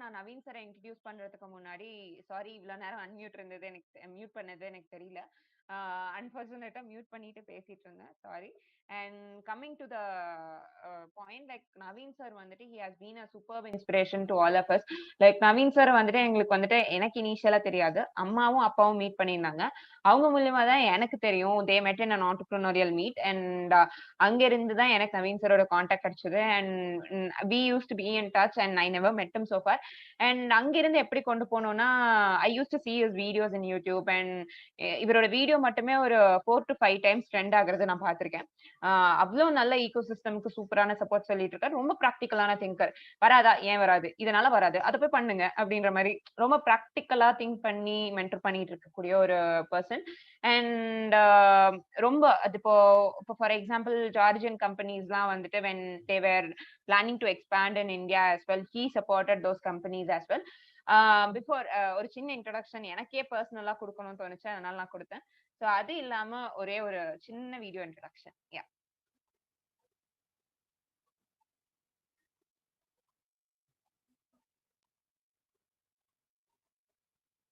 நான் நவீன் சாரை இன்ட்ரடியூஸ் பண்றதுக்கு முன்னாடி சாரி இவ்வளவு நேரம் அன்மியூட் இருந்தது, எனக்கு மியூட் பண்ணது எனக்கு தெரியல. அன்பார்ச்சுனேட்டா மியூட் பண்ணிட்டு பேசிட்டு இருந்தேன், sorry. And coming to the point, like Naveen sir வந்துட்டு he has been a superb inspiration to all of us. Like Naveen sir வந்துட்டு எங்களுக்கு வந்துட்டு எனக்கு இனிஷியலா தெரியாது, அம்மாவும் அப்பாவும் மீட் பண்ணியிருந்தாங்க. அவங்க மூலியமா தான் எனக்கு தெரியும். தே met in an entrepreneurial meet and அங்க இருந்து தான் எனக்கு நவீன் சாரோட கான்டாக்ட் கிடைச்சது. And we used to be in touch and I never met him so far. And அங்கிருந்து எப்படி கொண்டு போனோம்னா, I used to see his videos in YouTube and இவரோட வீடியோ மட்டுமே ஒரு 4 to 5 டைம்ஸ் ட்ரெண்ட் ஆகுறது நான் பார்த்திருக்கேன். அவ்வளவு நல்ல ஈகோ சிஸ்டம்க்கு சூப்பரான சப்போர்ட் சொல்லிட்டு இருக்காரு. ரொம்ப ப்ராக்டிக்கலான திங்கர். வராதா, ஏன் வராது, இதனால வராது, அதை போய் பண்ணுங்க அப்படின்ற மாதிரி ரொம்ப ப்ராக்டிக்கலா திங்க் பண்ணி மென்டர் பண்ணிட்டு இருக்கக்கூடிய ஒரு பர்சன். அண்ட் ரொம்ப அது இப்போ ஃபார் எக்ஸாம்பிள் ஜார்ஜியன் கம்பெனிஸ்லாம் வந்துட்டு when they were planning to expand in India as well, he supported those companies as well. Before ஒரு சின்ன இன்ட்ரோடக்ஷன் எனக்கே பர்சனலா கொடுக்கணும்னு தோணுச்சு, அதனால நான் கொடுத்தேன். ஸோ அது இல்லாம ஒரே ஒரு சின்ன video introduction. Yeah,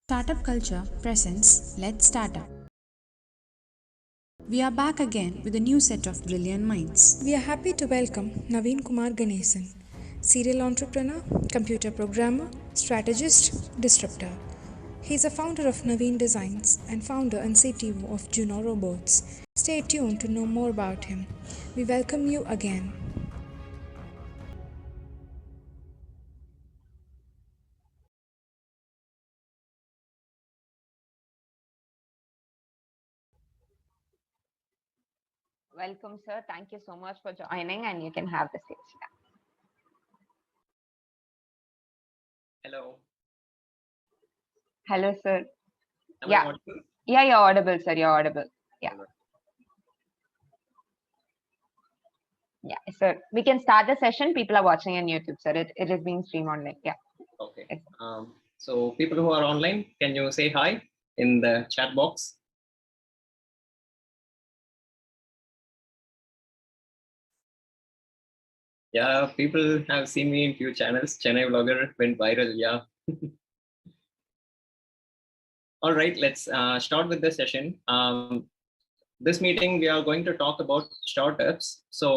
Startup Culture presents Let's Startup. We are back again with a new set of brilliant minds. We are happy to welcome Naveen Kumar Ganesan, serial entrepreneur, computer programmer, strategist, disruptor. He is a founder of Naveen Designs and founder and CTO of Juno Robots. Stay tuned to know more about him. We welcome you again. welcome sir, thank you so much for joining and you can have the stage. Yeah. Hello sir. Yeah, you're audible sir, you're audible. Yeah. Yeah, sir, we can start the session. People are watching on YouTube, sir. It is being streamed online. Yeah. Okay. So people who are online, can you say hi in the chat box? Yeah, people have seen me in few channels. Chennai Vlogger went viral. Yeah. All right, let's start with the session. This meeting, we are going to talk about startups. So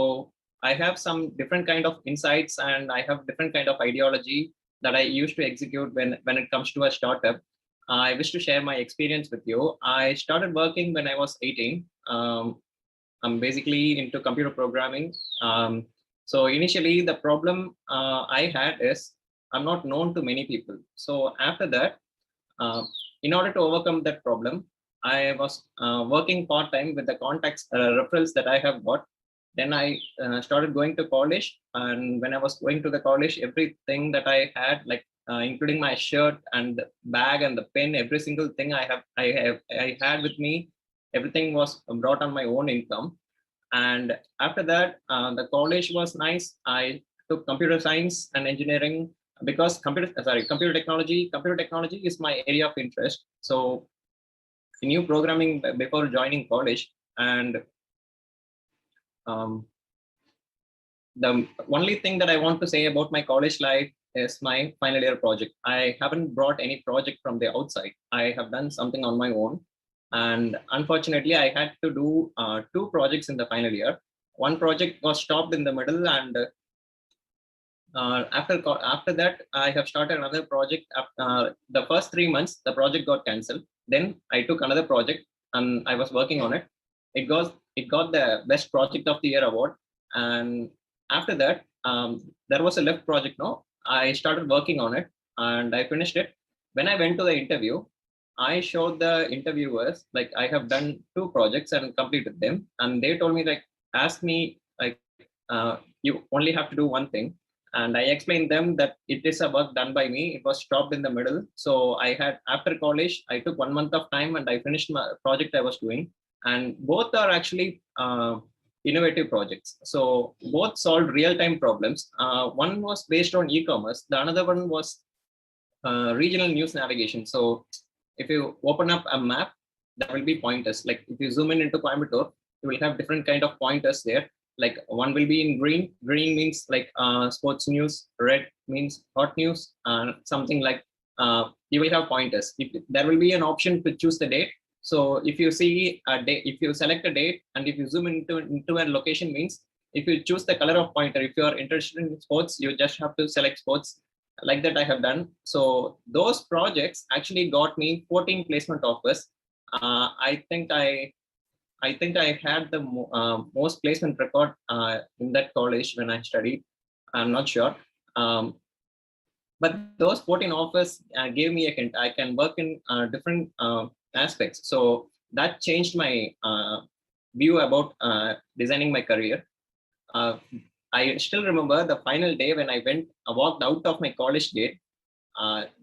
I have some different kind of insights and I have different kind of ideology that I used to execute when it comes to a startup. I wish to share my experience with you. I started working when I was 18. I'm basically into computer programming. So initially the problem I had is I'm not known to many people. So after that, in order to overcome that problem, I was working part-time with the contacts, referrals that I have got. Then I started going to college, and when I was going to the college, everything that I had, like including my shirt and the bag and the pen, every single thing I had with me, everything was brought on my own income. And after that, the college was nice. I took computer science and engineering because computer technology is my area of interest. So I knew programming before joining college. And the only thing that I want to say about my college life is my final year project. I haven't brought any project from the outside. I have done something on my own. And unfortunately, I had to do 2 projects in the final year. One project was stopped in the middle, and after that, I have started another project. The first 3 months, the project got cancelled. Then I took another project, and I was working on it. It got the best project of the year award. And after that, there was a left project. No, I started working on it, and I finished it. When I went to the interview, I showed the interviewers like I have done 2 projects and completed them, and they told me like, ask me like, you only have to do one thing. And I explained them that it is a work done by me. It was stopped in the middle. So after college, I took 1 month of time and I finished my project I was doing. And both are actually innovative projects. So both solved real-time problems. One was based on e-commerce. The another one was regional news navigation. So if you open up a map, there will be pointers. Like if you zoom in into Coimbatore, you will have different kind of pointers there. like one will be in green. Green means like sports news. Red means hot news. Something like you will have pointers. There will be an option to choose the date. So if you see a date, if you select a date, and if you zoom into a location, means if you choose the color of pointer, if you are interested in sports, you just have to select sports. Like that I have done. So those projects actually got me 14 placement offers. I think I had the most placement record in that college when I studied. I'm not sure. But those 14 offers gave me a hint. I can work in different aspects. So that changed my view about designing my career. I still remember the final day when I walked out of my college gate.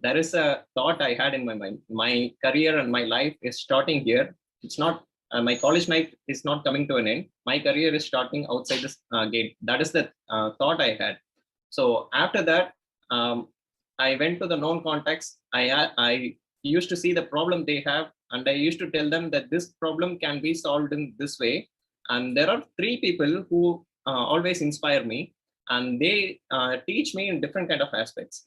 There is a thought I had in my mind. My career and my life is starting here. It's not my college life is not coming to an end. My career is starting outside this gate. That is the thought I had. So after that, I went to the known contacts. I used to see the problem they have, and I used to tell them that this problem can be solved in this way. And there are 3 people who always inspire me, and they teach me in different kind of aspects.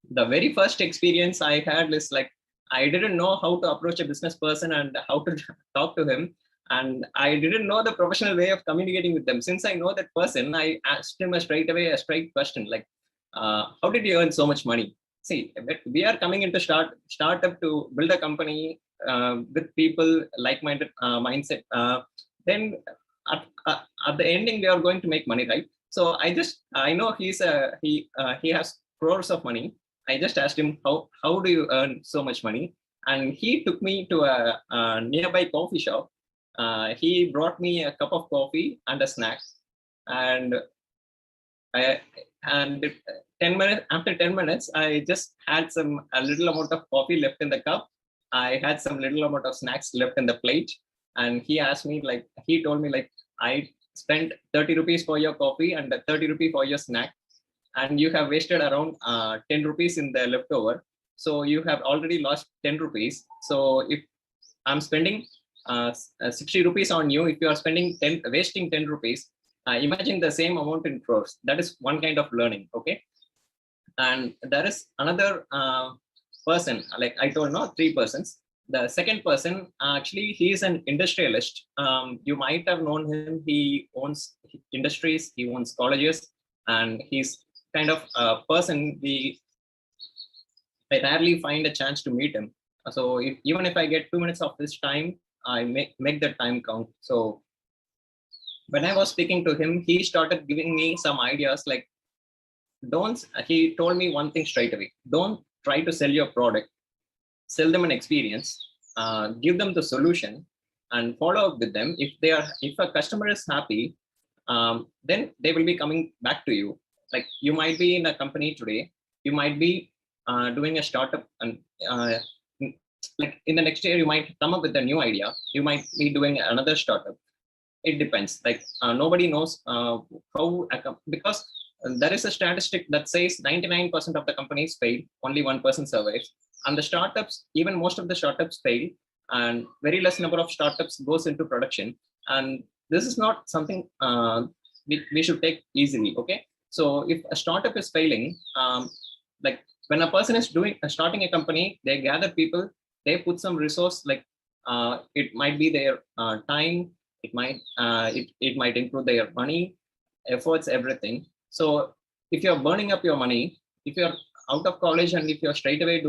The very first experience I had is like, I didn't know how to approach a business person and how to talk to him. And I didn't know the professional way of communicating with them. Since I know that person, I asked him a straight question, like, how did you earn so much money? See, we are coming into startup to build a company with people like-minded mindset. Then at the ending, we are going to make money, right? So I know he has crores of money. I just asked him, how do you earn so much money? And he took me to a nearby coffee shop. He brought me a cup of coffee and a snack. And I, and 10 minutes, after 10 minutes, I just had a little amount of coffee left in the cup. I had some little amount of snacks left in the plate. And he told me like, I spent 30 rupees for your coffee and 30 rupees for your snack, and you have wasted around 10 rupees in the leftover. So you have already lost 10 rupees. So if I'm spending 60 rupees on you, if you are wasting 10 rupees, imagine the same amount in crores. That is one kind of learning. Okay. And there is another person, like I told, no, 3 persons. The second person, actually, he is an industrialist. You might have known him. He owns industries, he owns colleges, and he's kind of a person I rarely find a chance to meet him. So even if I get 2 minutes of his time, I make that time count. So when I was speaking to him, he started giving me some ideas like, he told me one thing straight away: don't try to sell your product, sell them an experience, give them the solution, and follow up with them. If a customer is happy, then they will be coming back to you. Like, you might be in a company today, you might be doing a startup, and like in the next year you might come up with a new idea, you might be doing another startup. It depends. Like nobody knows how, because there is a statistic that says 99% of the companies fail, only 1% survives. And the startups, even most of the startups fail, and very less number of startups goes into production. And this is not something we should take easily. Okay. So if a startup is failing, like when a person is starting a company, they gather people, they put some resource, like it might be their time, it might include their money, efforts, everything. So if you're burning up your money, if you're out of college and if you're straight away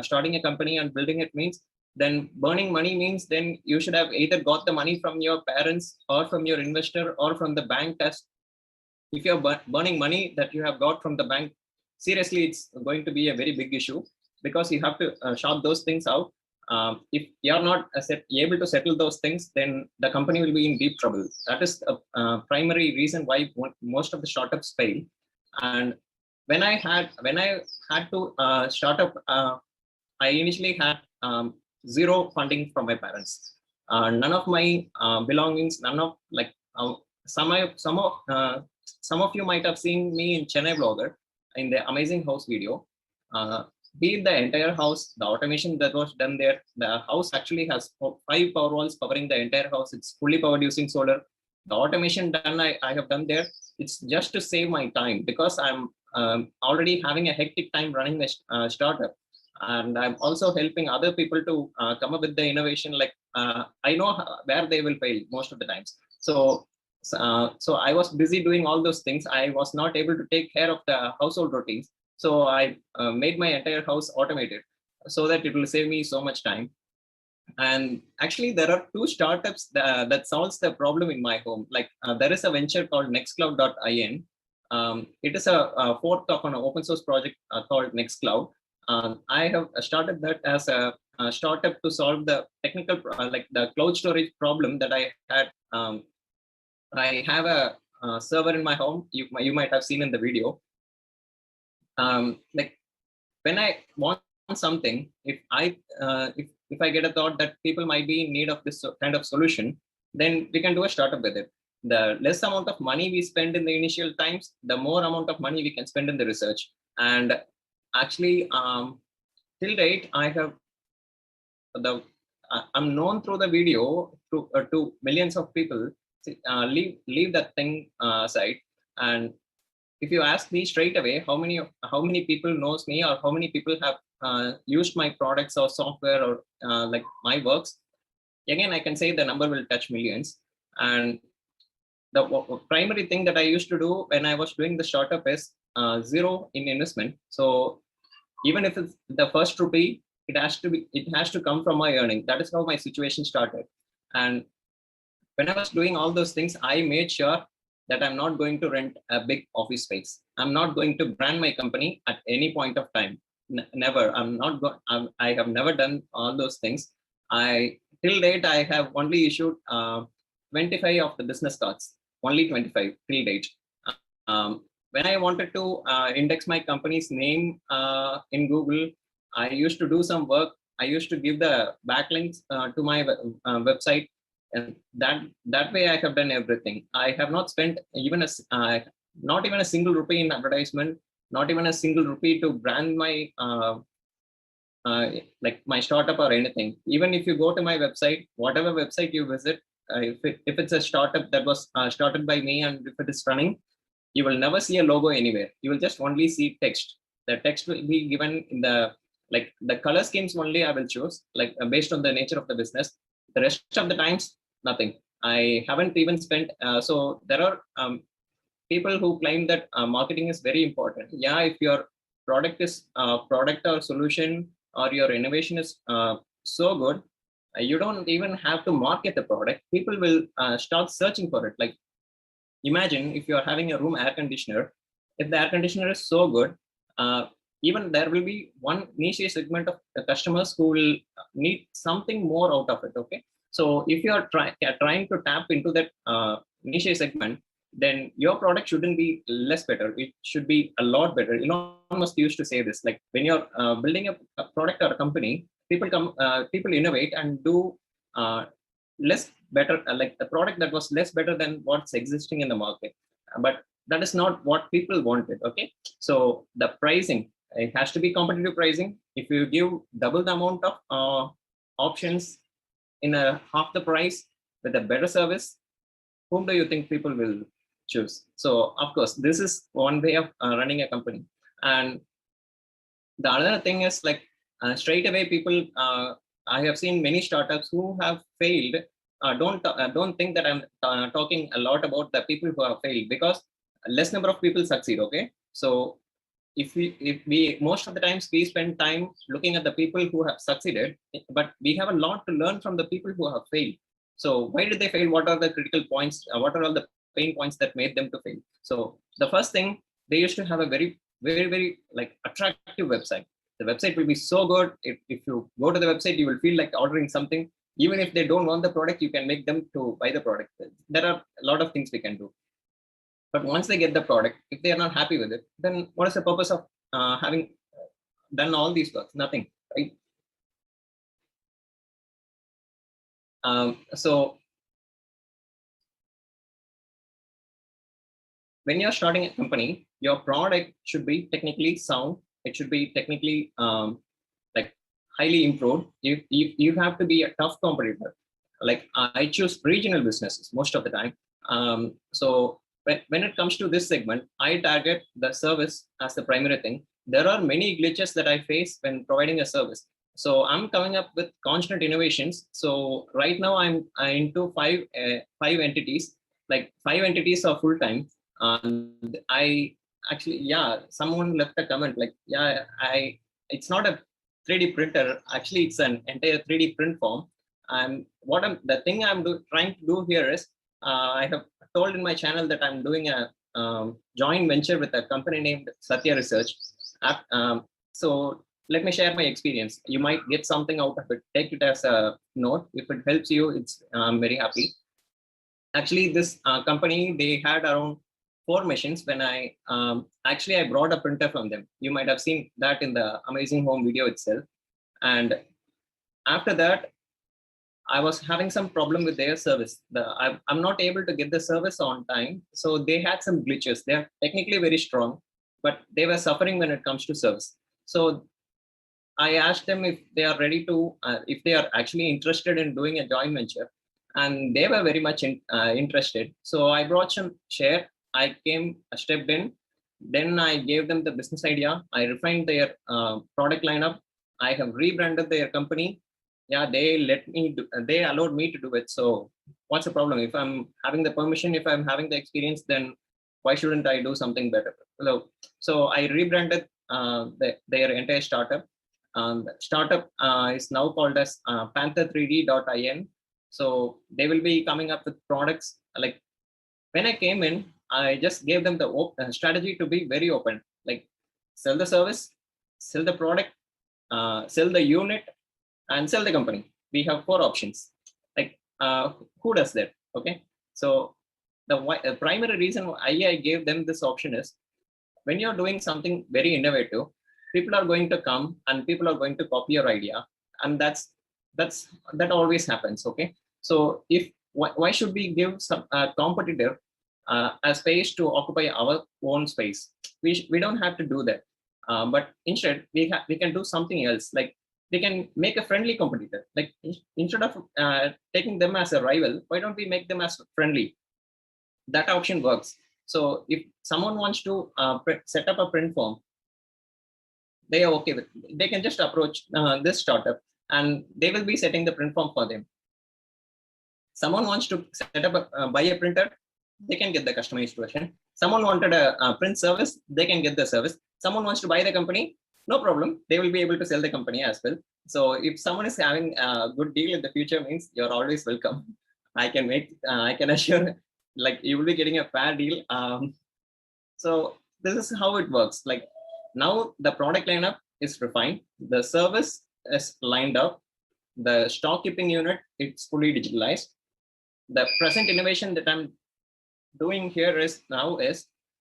starting a company and building it, means then burning money means then you should have either got the money from your parents or from your investor or from the bank. If you're burning money that you have got from the bank, seriously, it's going to be a very big issue, because you have to sort those things out. If you're not able to settle those things, then the company will be in deep trouble. That is a primary reason why most of the startups fail. And when I had to start up, I initially had zero funding from my parents. None of my belongings, none of like some of you might have seen me in Chennai Blogger in the Amazing House video. Be it the entire house, the automation that was done there, the house actually has 5 power walls covering the entire house. It's fully powered using solar. The automation done I have done there, it's just to save my time, because I'm already having a hectic time running the startup, and I'm also helping other people to come up with the innovation. Like I know where they will fail most of the times. So I was busy doing all those things. I was not able to take care of the household routines. So I made my entire house automated so that it will save me so much time. And actually, there are two startups that solves the problem in my home. Like there is a venture called Nextcloud.in. It is a fork of an open source project called Nextcloud. I have started that as a startup to solve the technical, like the cloud storage problem that I had. I have a server in my home. You might have seen in the video. Like when I want something, if I get a thought that people might be in need of this kind of solution, then we can do a startup with it. The less amount of money we spend in the initial times, the more amount of money we can spend in the research. And actually, till date, I'm known through the video to millions of people. Leave that thing aside, and if you ask me straight away how many people knows me, or how many people have used my products or software, or like my works, again I can say the number will touch millions. And the primary thing that I used to do when I was doing the startup is zero in investment. So even if it's the first rupee, it has to come from my earning. That is how my situation started. And when I was doing all those things, I made sure that I'm not going to rent a big office space. I'm not going to brand my company at any point of time. Never. I have never done all those things. Till date, I have only issued 25 of the business cards. Only 25 till date. When I wanted to index my company's name in Google, I used to do some work. I used to give the backlinks to my website, and that way I have done everything. I have not spent even not even a single rupee in advertisement, not even a single rupee to brand my like my startup or anything. Even if you go to my website, whatever website you visit, if it's a startup that was started by me, and if it is running, you will never see a logo anywhere. You will just only see text. The text will be given in the color schemes only I will choose, based on the nature of the business. The rest of the times, nothing. I haven't even spent. So there are people who claim that marketing is very important. Yeah, if your product is product or solution, or your innovation is so good, you don't even have to market the product. People will start searching for it. Like, imagine if you are having a room air conditioner. If the air conditioner is so good, even there will be one niche segment of the customers who will need something more out of it. Okay, so if you are trying to tap into that niche segment, then your product shouldn't be less better. It should be a lot better. Elon Musk used to say this, like when you're building a product or a company, people innovate and do less better, like the product that was less better than what's existing in the market. But that is not what people wanted. Okay, so the pricing, it has to be competitive pricing. If you give double the amount of options in a half the price with a better service, whom do you think people will choose? So of course, this is one way of running a company. And the other thing is, like, straight away people, I have seen many startups who have failed. Don't think that I'm talking a lot about the people who have failed, because less number of people succeed. Okay, so if we most of the times we spend time looking at the people who have succeeded, but we have a lot to learn from the people who have failed. So why did they fail? What are the critical points? What are all the pain points that made them to fail? So the first thing, they used to have a very, very, very like attractive website. The website will be so good. If you go to the website, you will feel like ordering something. Even if they don't want the product, you can make them to buy the product. There are a lot of things we can do. But once they get the product, if they are not happy with it, then what is the purpose of having done all these works? Nothing, right? So when you're starting a company, your product should be technically sound. It should be technically like highly improved. You have to be a tough competitor. Like, I choose regional businesses most of the time. So when it comes to this segment, I target the service as the primary thing. There are many glitches that I face when providing a service. So I'm coming up with constant innovations. So right now I'm into five entities, like 5 entities are full time. And I actually, yeah, someone left a comment like, yeah, it's not a 3D printer. Actually, it's an entire 3D print form. And the thing trying to do here is, I have told in my channel that I'm doing a joint venture with a company named Satya Research. So let me share my experience. You might get something out of it. Take it as a note. If it helps you, I'm very happy. Actually, this company, they had around 4 machines when I brought a printer from them. You might have seen that in the Amazing Home video itself. And after that, I was having some problem with their service. I'm not able to get the service on time. So they had some glitches. They're technically very strong, but they were suffering when it comes to service. So I asked them if they are ready to, if they are actually interested in doing a joint venture. And they were very much interested. So I brought some share. I stepped in. Then I gave them the business idea. I refined their product lineup. I have rebranded their company. Yeah, they allowed me to do it. So what's the problem? If I'm having the permission, if I'm having the experience, then why shouldn't I do something better? So I rebranded their entire startup. Startup is now called as panther3d.in. So they will be coming up with products. Like when I came in, I just gave them the strategy to be very open, like sell the service, sell the product, sell the unit, and sell the company. We have 4 options. Like who does that? Okay. So the primary reason why I gave them this option is, when you're doing something very innovative, people are going to come and people are going to copy your idea, and that always happens. Okay. So why should we give some competitor a space to occupy our own space? We don't have to do that. But instead, we can do something else. Like we can make a friendly competitor. Like instead of taking them as a rival, why don't we make them as friendly? That option works. So if someone wants to set up a print form, they are okay with it. They can just approach this startup and they will be setting the print form for them. Someone wants to set up buy a printer, they can get the customized version. Someone wanted a print service, they can get the service. Someone wants to buy the company, no problem. They will be able to sell the company as well. So if someone is having a good deal in the future, means you're always welcome. I can assure, like you will be getting a fair deal. So this is how it works. Like now the product lineup is refined, the service is lined up, the stock keeping unit, it's fully digitalized. The present innovation that I'm doing here is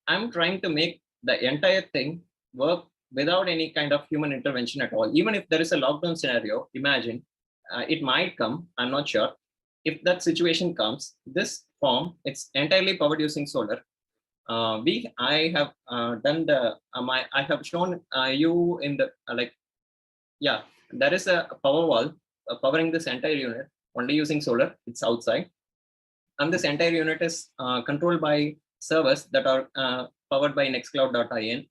I'm trying to make the entire thing work without any kind of human intervention at all. Even if there is a lockdown scenario, imagine it might come, I'm not sure. If that situation comes, this form, it's entirely powered using solar. I have done I have shown you in the there is a power wall powering this entire unit only using solar. It's outside, and this entire unit is controlled by servers that are powered by nextcloud.in,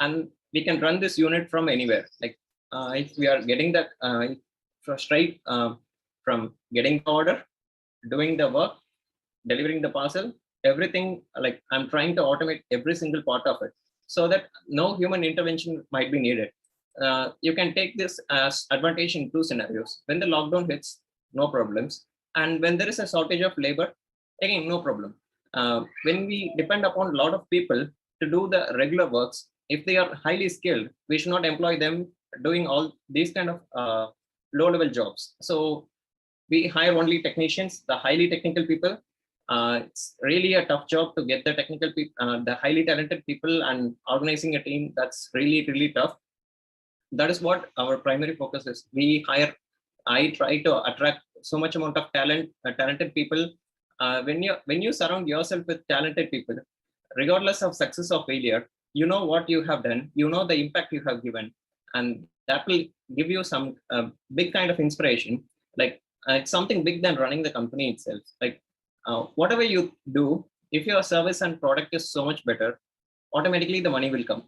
and we can run this unit from anywhere. Like if we are getting that straight from getting the order, doing the work, delivering the parcel, everything, like I'm trying to automate every single part of it so that no human intervention might be needed. You can take this as advantage in 2 scenarios. When the lockdown hits, no problems. And when there is a shortage of labor, again, no problem. When we depend upon a lot of people to do the regular works, if they are highly skilled, we should not employ them doing all these kind of low-level jobs. So we hire only technicians, the highly technical people. It's really a tough job to get the technical people, the highly talented people, and organizing a team. That's really, really tough. That is what our primary focus is. I try to attract so much amount of talented people. When you surround yourself with talented people, regardless of success or failure, you know what you have done, you know the impact you have given, and that will give you some big kind of inspiration. Like it's something big than running the company itself. Like whatever you do, if your service and product is so much better, automatically the money will come.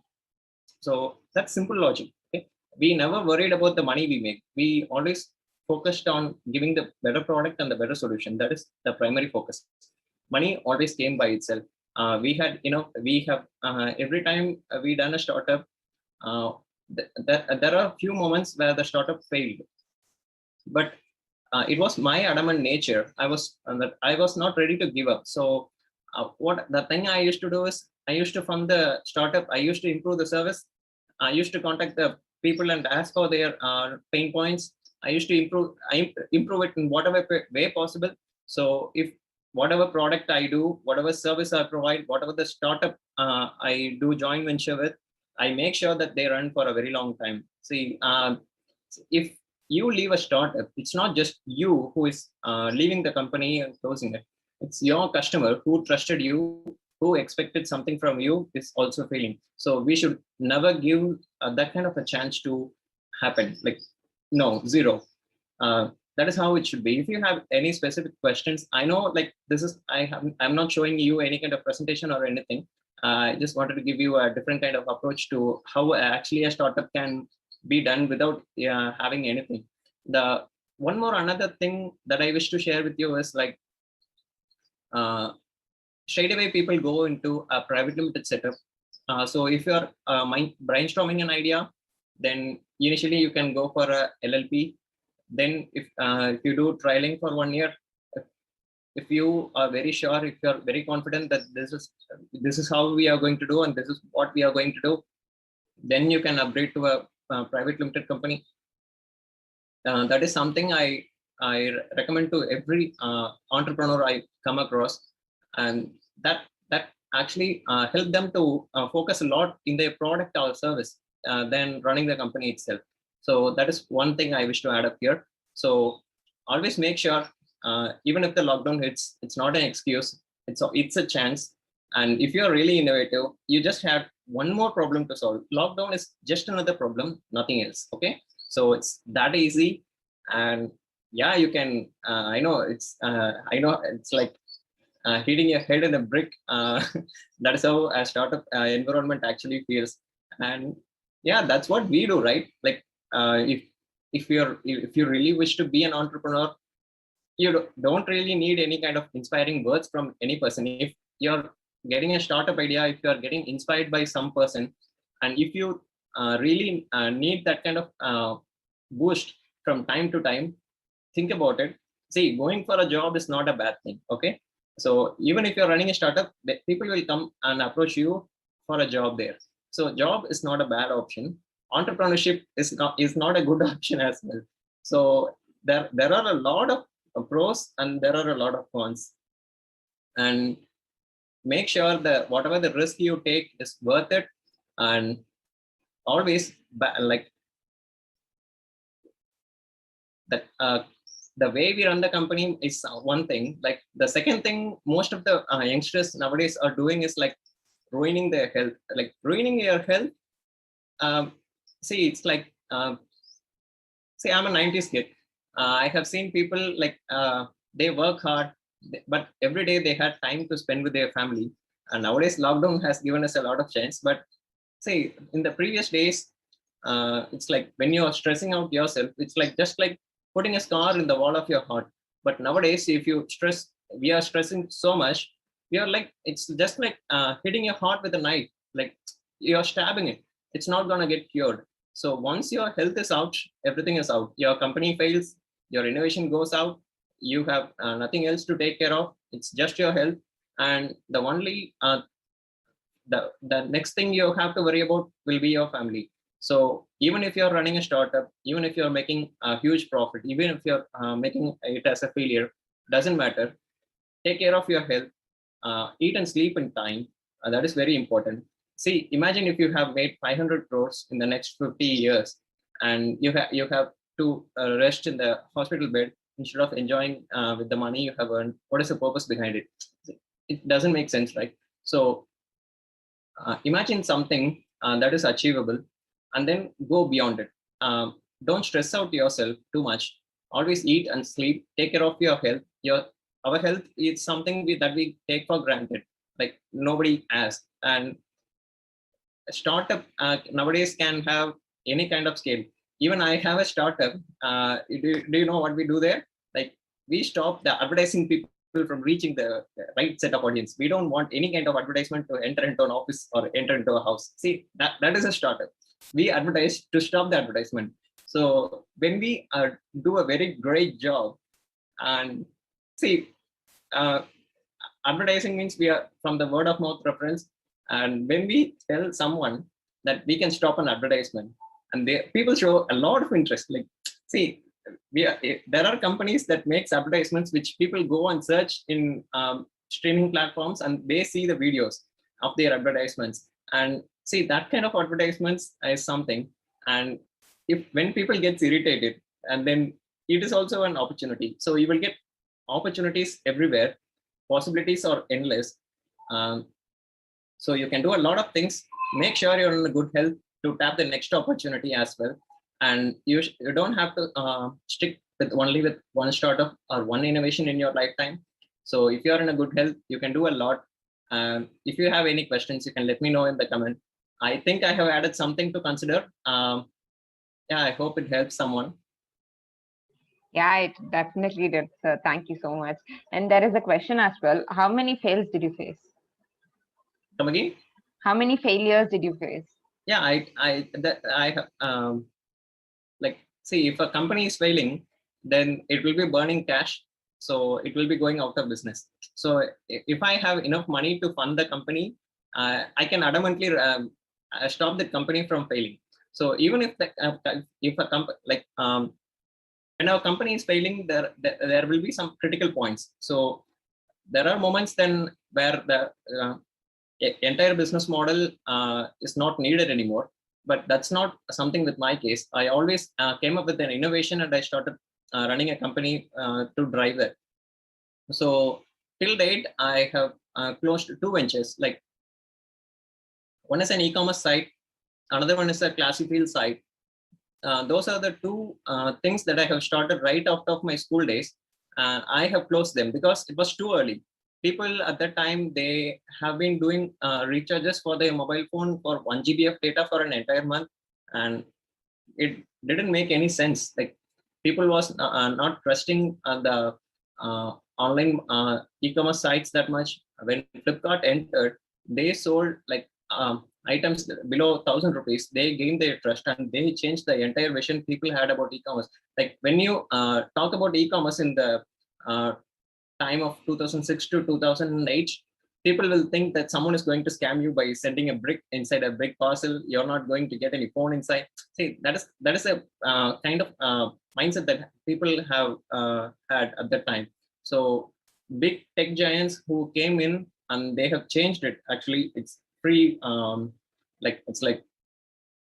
So that's simple logic. Okay? We never worried about the money we make. We always focused on giving the better product and the better solution. That is the primary focus. Money always came by itself. We have every time we done a startup, there are a few moments where the startup failed, but it was my adamant nature. I was not ready to give up. So what the thing I used to do is, I used to fund the startup, I used to improve the service, I used to contact the people and ask for their pain points. I used to improve it in whatever way possible. So if whatever product I do, whatever service I provide, whatever the startup I do joint venture with, I make sure that they run for a very long time. See, if you leave a startup, it's not just you who is leaving the company and closing it. It's your customer who trusted you, who expected something from you, is also failing. So we should never give that kind of a chance to happen. Like, no, zero. That is how it should be. If you have any specific questions, I know like I'm not showing you any kind of presentation or anything. I just wanted to give you a different kind of approach to how actually a startup can be done without having anything. The one more another thing that I wish to share with you is like, straight away people go into a private limited setup. So if you're brainstorming an idea, then initially you can go for a LLP. Then if you do trialing for 1 year, if you are very sure, if you're very confident that this is how we are going to do and this is what we are going to do, then you can upgrade to a private limited company. That is something I recommend to every entrepreneur I come across, and that actually help them to focus a lot in their product or service than running the company itself. So that is one thing I wish to add up here. So always make sure, even if the lockdown hits, it's not an excuse. It's a chance. And if you're really innovative, you just have one more problem to solve. Lockdown is just another problem, nothing else. Okay, so it's that easy. And yeah, you can. I know it's like hitting your head in a brick. That is how a startup environment actually feels. And yeah, that's what we do, right? Like if you really wish to be an entrepreneur, you don't really need any kind of inspiring words from any person. If you're getting a startup idea, if you're getting inspired by some person, and if you really need that kind of boost from time to time, think about it. See, going for a job is not a bad thing. Okay, so even if you're running a startup, people will come and approach you for a job there. So job is not a bad option. Entrepreneurship is not a good option as well. So there are a lot of pros and there are a lot of cons. And make sure that whatever the risk you take is worth it. And always like that the way we run the company is one thing. Like the second thing most of the youngsters nowadays are doing is like ruining their health. Like ruining your health. See, it's like see, I'm a 90s kid. I have seen people like they work hard, but every day they had time to spend with their family. And nowadays lockdown has given us a lot of chance. But see, in the previous days, it's like when you are stressing out yourself, it's like just like putting a scar in the wall of your heart. But nowadays, if you stress, we are stressing so much, we are like, it's just like hitting your heart with a knife. Like you're stabbing it. It's not gonna get cured. So once your health is out, everything is out. Your company fails, your innovation goes out, you have nothing else to take care of. It's just your health. And the only the next thing you have to worry about will be your family. So even if you're running a startup, even if you're making a huge profit, even if you're making it as a failure, doesn't matter. Take care of your health, eat and sleep in time. That is very important. See, imagine if you have made 500 crores in the next 50 years and you have to rest in the hospital bed instead of enjoying with the money you have earned. What is the purpose behind it? It doesn't make sense, right? So imagine something that is achievable and then go beyond it. Don't stress out yourself too much. Always eat and sleep. Take care of your health. Our health is something that we take for granted. like nobody asked. And a startup nowadays can have any kind of scale. Even I have a startup. Do you know what we do there? Like, we stop the advertising people from reaching the right set of audience. We don't want any kind of advertisement to enter into an office or enter into a house. See, that is a startup. We advertise to stop the advertisement. So when we do a very great job, and see, uh, advertising means we are from the word of mouth reference. And when we tell someone that we can stop an advertisement, and people show a lot of interest. Like, see, there are companies that makes advertisements which people go and search in streaming platforms, and they see the videos of their advertisements. And see, that kind of advertisements is something. And if when people gets irritated, and then it is also an opportunity. So you will get opportunities everywhere. Possibilities are endless. Um, so you can do a lot of things. Make sure you're in good health to tap the next opportunity as well. And you don't have to stick with only with one startup or one innovation in your lifetime. So if you're in a good health, you can do a lot. If you have any questions, you can let me know in the comment. I think I have added something to consider. Yeah, I hope it helps someone. Yeah, it definitely did, sir. Thank you so much. And there is a question as well. How many fails did you face? Come again? How many failures did you face? Yeah, I like, see, if a company is failing, then it will be burning cash. So it will be going out of business. So if I have enough money to fund the company, I can adamantly stop the company from failing. So even if a company when our company is failing, there will be some critical points. So there are moments then where the entire business model is not needed anymore. But that's not something with my case. I always came up with an innovation, and I started running a company to drive that. So till date, I have closed 2 ventures. Like, one is an e-commerce site, another one is a classy field site. Those are the 2 things that I have started right out of my school days. I have closed them because it was too early. People at that time, they have been doing recharges for their mobile phone for 1 GB of data for an entire month, and it didn't make any sense. Like, people was not trusting the online e-commerce sites that much. When Flipkart entered, they sold like items below 1,000 rupees. They gained their trust, and they changed the entire vision people had about e-commerce. Like, when you talk about e-commerce in the time of 2006 to 2008, people will think that someone is going to scam you by sending a brick inside a brick parcel. You're not going to get any phone inside. See, that is a kind of mindset that people have had at that time. So big tech giants who came in, and they have changed it. Actually, it's free. It's like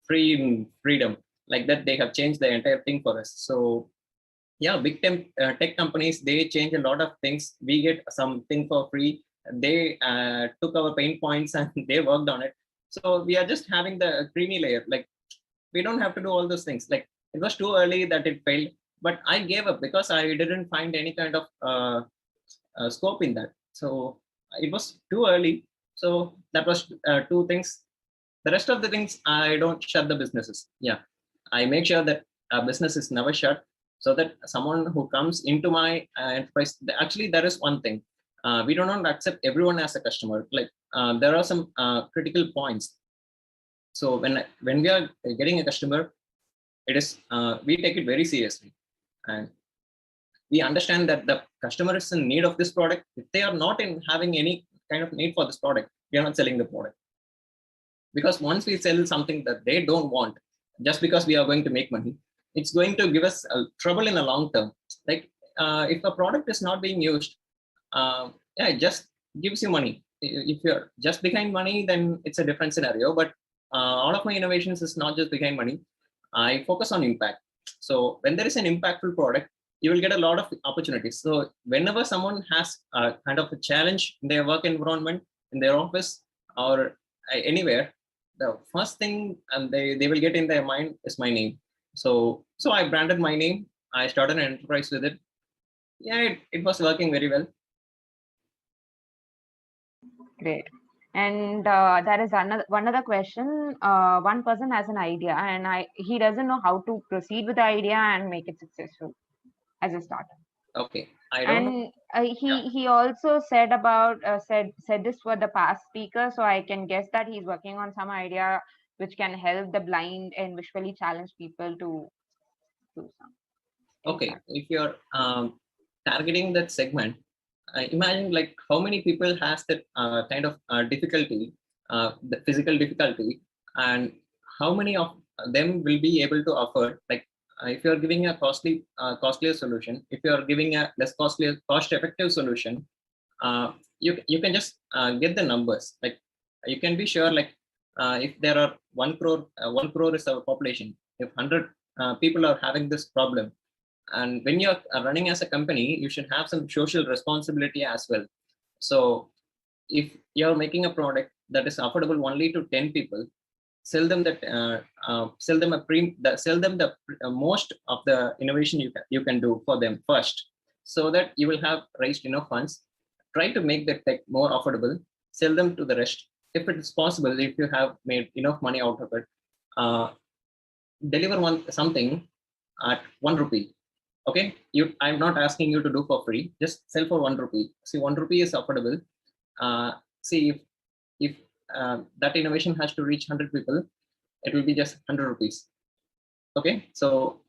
free freedom. Like that, they have changed the entire thing for us. So yeah, big tech companies, they change a lot of things. We get something for free. They took our pain points and they worked on it. So we are just having the creamy layer. Like, we don't have to do all those things. Like, it was too early that it failed, but I gave up because I didn't find any kind of scope in that. So it was too early. So that was 2 things. The rest of the things, I don't shut the businesses. Yeah, I make sure that a business is never shut, so that someone who comes into my enterprise, actually, there is one thing. We do not accept everyone as a customer. Like, there are some critical points. So when we are getting a customer, it is we take it very seriously, and we understand that the customer is in need of this product. If they are not in having any kind of need for this product, we are not selling the product. Because once we sell something that they don't want, just because we are going to make money, it's going to give us trouble in the long term. Like, if a product is not being used, yeah, it just gives you money. If you're just behind money, then it's a different scenario. But all of my innovations is not just behind money. I focus on impact. So when there is an impactful product, you will get a lot of opportunities. So whenever someone has a kind of a challenge in their work environment, in their office, or anywhere, the first thing and they will get in their mind is my name. So I branded my name. I started an enterprise with it. Yeah, it was working very well. Great. And there is one other question. One person has an idea and he doesn't know how to proceed with the idea and make it successful as a startup. Okay, I don't know. And he also said about said this for the past speaker, so I can guess that he's working on some idea which can help the blind and visually challenged people to do some. Okay, if you're targeting that segment, imagine like how many people has that kind of difficulty, the physical difficulty, and how many of them will be able to afford, like if you're giving a costlier solution, if you're giving a less costly, cost effective solution, you can just get the numbers. Like you can be sure, like if there are 1 crore is our population, if 100 people are having this problem, and when you're running as a company, you should have some social responsibility as well. So if you're making a product that is affordable only to 10 people, sell them sell them the most of the innovation you can do for them first, so that you will have raised enough funds. Try to make the tech more affordable, sell them to the rest. If it is possible, if you have made enough money out of it, uh, deliver something at 1 rupee. Okay, I'm not asking you to do for free, just sell for 1 rupee. See, 1 rupee is affordable. See, if that innovation has to reach 100 people, it will be just 100 rupees. Okay, so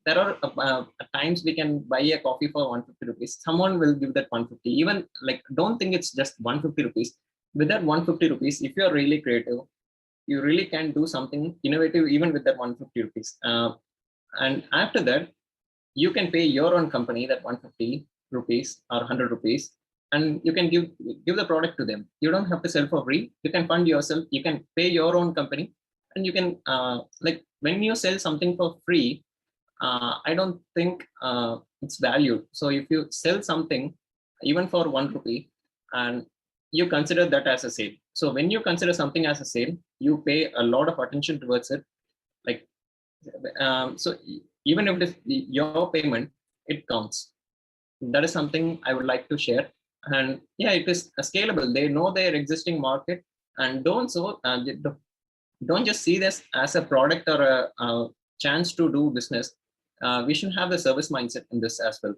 there are times we can buy a coffee for 150 rupees. Someone will give that 150. Even like, don't think it's just 150 rupees. With that 150 rupees, if you're really creative, you really can do something innovative even with that 150 rupees. And after that, you can pay your own company that 150 rupees or 100 rupees, and you can give the product to them. You don't have to sell for free. You can fund yourself. You can pay your own company, and you can like when you sell something for free, I don't think it's valued. So if you sell something even for 1 rupee, and you consider that as a sale. So when you consider something as a sale, you pay a lot of attention towards it. Like so even if it is your payment, it counts. That is something I would like to share. And yeah, it is scalable. They know their existing market, and don't just see this as a product or a chance to do business. We should have the service mindset in this as well.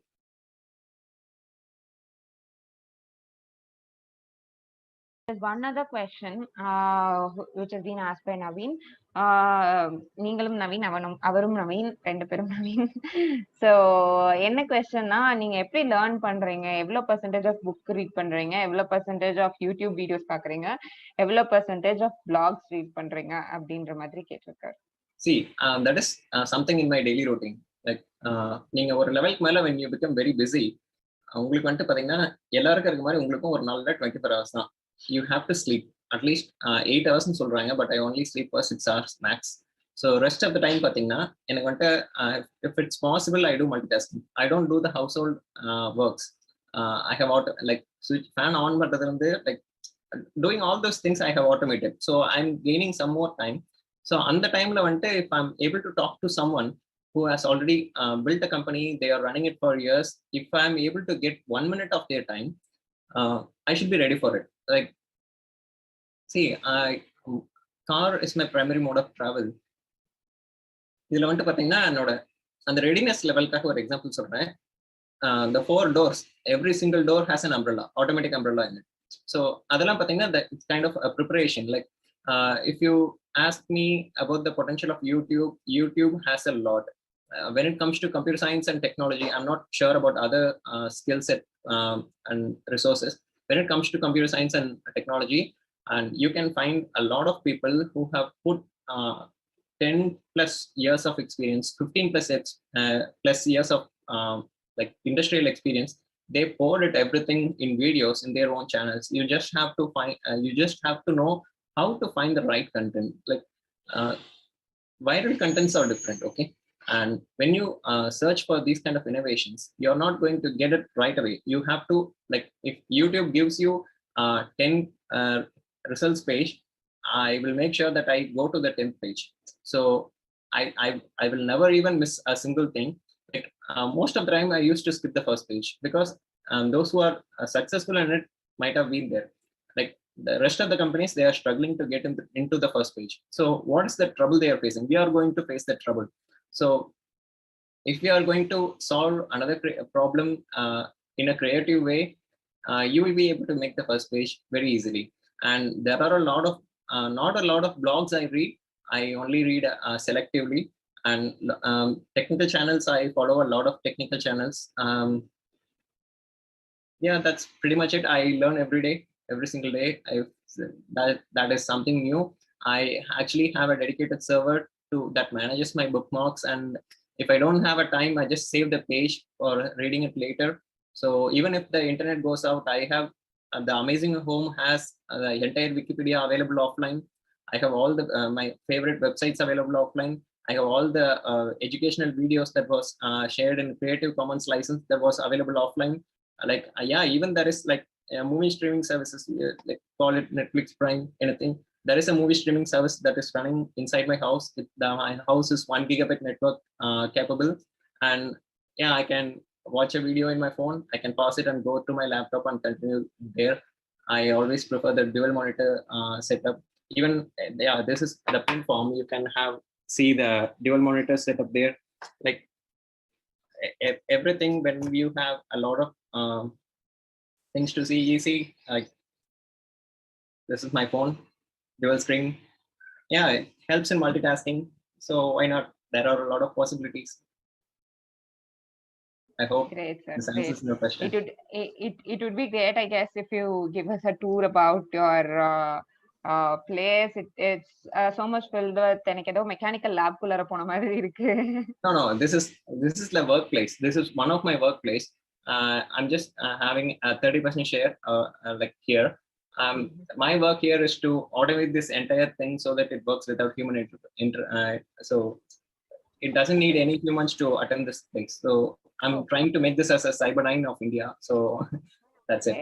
There's one other question which has been asked by Naveen. நீங்களும் நவீன், அவரும் நவீன், 2 பேரும் Naveen. So என்ன கொஸ்டின்னா, நீங்க எப்படி learn பண்றீங்க? எவ்வளவு percentage of book read பண்றீங்க? எவ்வளவு பெர்சன்டேஜ் ஆஃப் யூடியூப் வீடியோஸ் பாக்குறீங்க? எவ்வளவு பெர்சன்டேஜ் ஆஃப் பிளாக்ஸ் ரீட் பண்றீங்க அப்படின்ற மாதிரி கேட்டிருக்காரு. See, that is something in my daily routine. Like நீங்க ஒரு லெவலுக்கு மேல when you become very busy, உங்களுக்கு வந்துட்டு பாத்தீங்கன்னா எல்லாருக்கும் இருக்க மாதிரி உங்களுக்கும் ஒரு நாள் 24 hours தான். You have to sleep at least 8 hours ன்னு சொல்றாங்க, but I only sleep for 6 hours max. So rest of the time பாத்தீங்கன்னா எனக்கு வந்துட்டு if it's possible, I do multitasking. I don't do the household works. I have like switch fan on பண்றதுல இருந்து like doing all those things I have automated. So I'm gaining some more time. So அந்த டைம்ல வந்துட்டு if I'm able to talk to someone who has already built a company, they are running it for years, if I'm able to get 1 minute of their time, I should be ready for it. Like, see, car is my primary mode of travel. இதுல வந்துட்டு பாத்தீங்கன்னா என்னோட அந்த readiness லெவலுக்காக ஒரு example சொல்றேன். The 4 doors, every single door has an umbrella, automatic umbrella in it. So அதெல்லாம் பாத்தீங்கன்னா it's kind of a preparation. Like if you ask me about the potential of YouTube has a lot. When it comes to computer science and technology, I'm not sure about other skill set and resources. When it comes to computer science and technology, and you can find a lot of people who have put 10 plus years of experience, 15 plus years of like industrial experience. They poured it everything in videos in their own channels. You just have to know how to find the right content. Like viral contents are different, okay? And when you search for these kind of innovations, you're not going to get it right away. You have to, like, if YouTube gives you 10 results page, I will make sure that I go to the 10th page. So I will never even miss a single thing. Like most of the time I used to skip the first page, because those who are successful in it, might have been there. Like the rest of the companies, they are struggling to get into the first page. So what is the trouble they are facing? We are going to face that trouble. So if we are going to solve another problem in a creative way, you will be able to make the first page very easily. And there are a lot of not a lot of blogs I read. I only read selectively. And technical channels, I follow a lot of technical channels. Yeah, that's pretty much it. I learn every day, every single day. That is something new. I actually have a dedicated server that manages my bookmarks, and if I don't have a time, I just save the page for reading it later. So even if the internet goes out, I have the Amazing Home has the entire Wikipedia available offline. I have all the my favorite websites available offline. I have all the educational videos that was shared in Creative Commons license that was available offline. Like yeah, even there is like movie streaming services, like call it Netflix, Prime, anything. There is a movie streaming service that is running inside my house. My house is 1 gigabit network capable, and yeah, I can watch a video in my phone. I can pause it and go to my laptop and continue there. I always prefer the dual monitor setup. Even yeah, this is the print form. You can see the dual monitor setup there. Like everything, when you have a lot of things to see easy, like this is my phone, dual screen. Yeah, it helps in multitasking. So why not? There are a lot of possibilities. I hope Great, sir. this Great. answers your question. It would be great, I guess, if you give us a tour about your place. It's so much filled with எனக்கு ஏதோ mechanical lab குள்ளற போன மாதிரி இருக்கு. No, this is the workplace. This is one of my workplace. I'm just having a 30% share like here. My work here is to automate this entire thing so that it works without human so it doesn't need any humans to attend this place. So I'm trying to make this as a Cyber9 of India. So that's it.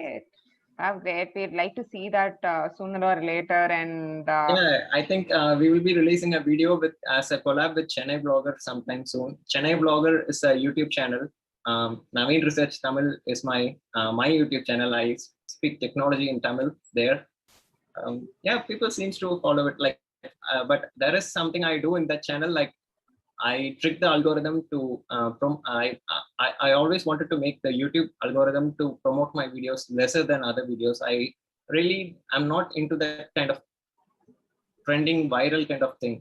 Great. We'd like to see that sooner or later. And yeah, I think we will be releasing a video as a collab with Chennai Blogger sometime soon. Chennai Blogger is a YouTube channel. Naveen Research Tamil is my YouTube channel. I speak technology in Tamil there. Yeah, people seems to follow it. Like, but there is something I do in that channel. Like, I trick the algorithm to I always wanted to make the YouTube algorithm to promote my videos lesser than other videos. I'm not into that kind of trending viral kind of thing.